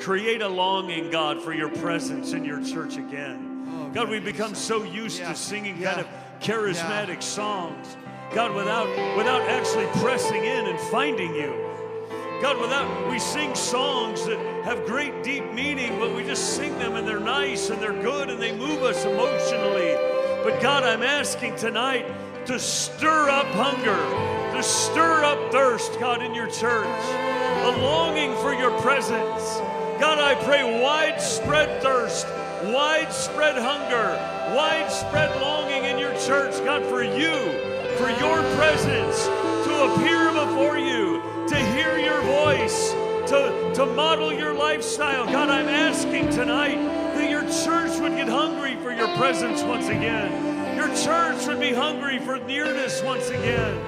create a longing, God, for your presence in your church again. God, we've become so used to singing kind of charismatic songs. God, without actually pressing in and finding you. God, we sing songs that have great deep meaning, but we just sing them and they're nice and they're good and they move us emotionally. But God, I'm asking tonight to stir up hunger, to stir up thirst, God, in your church. A longing for your presence. God, I pray widespread thirst, widespread hunger, widespread longing in your church, God, for you, for your presence, to appear before you, to hear your voice, to model your lifestyle. God, I'm asking tonight that your church would get hungry for your presence once again. Your church would be hungry for nearness once again.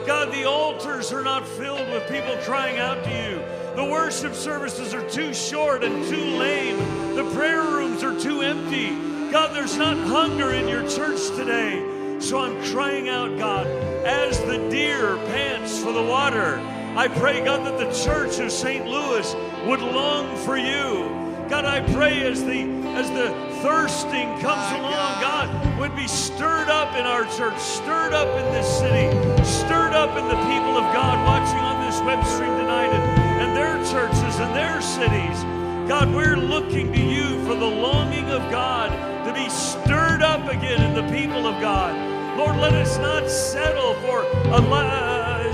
God, the altars are not filled with people crying out to you. The worship services are too short and too lame. The prayer rooms are too empty. God, there's not hunger in your church today. So I'm crying out, God, as the deer pants for the water, I pray, God, that the church of St. Louis would long for you. God, I pray as the thirsting comes along, God, would be stirred up in our church, stirred up in this city, stirred up in the people of God watching on this web stream tonight and their churches and their cities. God, we're looking to you for the longing of God to be stirred up again in the people of God. Lord, let us not settle for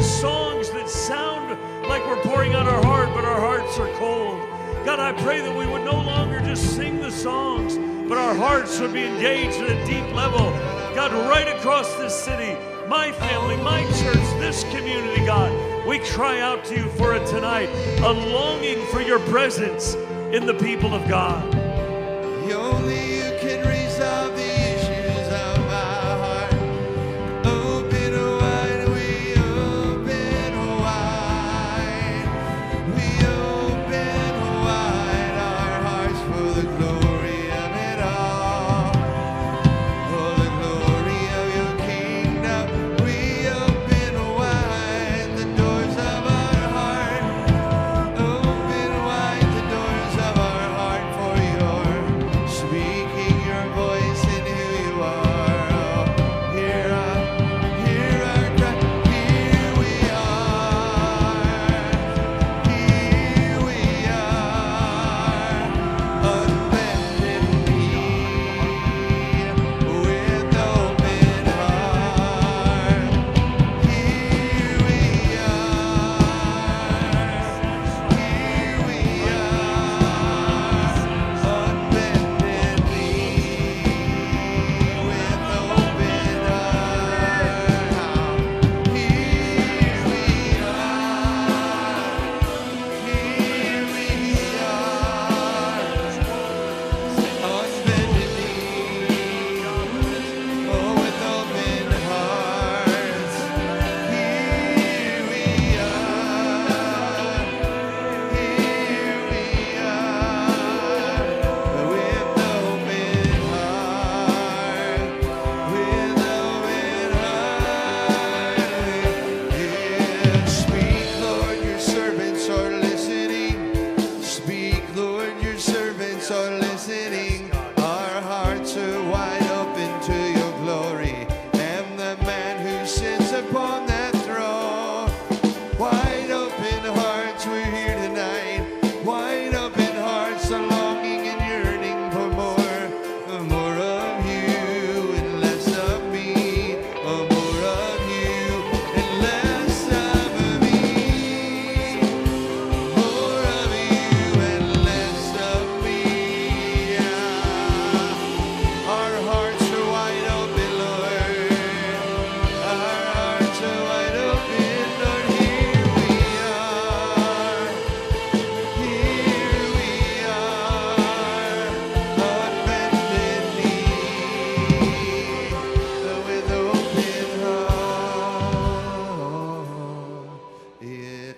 songs that sound like we're pouring out our heart, but our hearts are cold. God, I pray that we would no longer just sing the songs, but our hearts would be engaged at a deep level. God, right across this city, my family, my church, this community, God, we cry out to you for it tonight, a longing for your presence in the people of God. Only you can resolve the issues of my heart. Open wide, we open wide. We open wide our hearts for the glory of it all. For the glory of your kingdom, we open wide the doors of our heart. Open wide the doors of our heart for your speaking your voice in who you are. Oh, hear our cry. Here we are, unbended knee, with open heart. Here we are, unbended knee, with open heart. Here we are, unbended knee, oh, with open hearts. Here we are, with open heart, with open heart. Yeah. Speak, Lord, your servants are listening. Speak, Lord, your servants are listening. Our hearts are wide open to your glory. And the man who sits upon that throne. Wide open hearts, we're here tonight. Wide open hearts are longing and yearning for more of you and less of me. More of you and less of me. More of you and less of me. Our hearts are wide open, Lord. Our hearts are wide open, Lord. Here we are. Here we are. Unbended knee, with open heart. Yeah.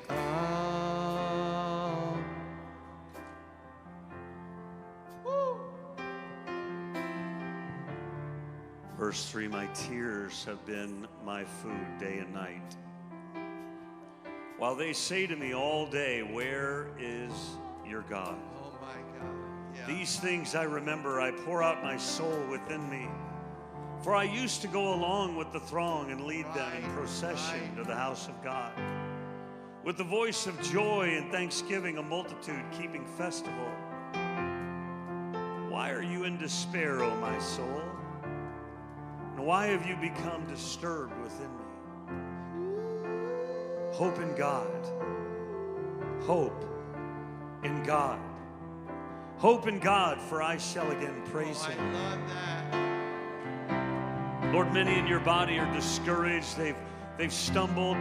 Verse 3, my tears have been my food day and night. While they say to me all day, where is your your God. Oh my God. Yeah. These things I remember, I pour out my soul within me. For I used to go along with the throng and lead them in procession to the house of God. With the voice of joy and thanksgiving, a multitude keeping festival. Why are you in despair, O my soul? And why have you become disturbed within me? Hope in God. Hope in God. Hope in God, for I shall again praise Him. I love that. Lord, many in your body are discouraged. They've stumbled.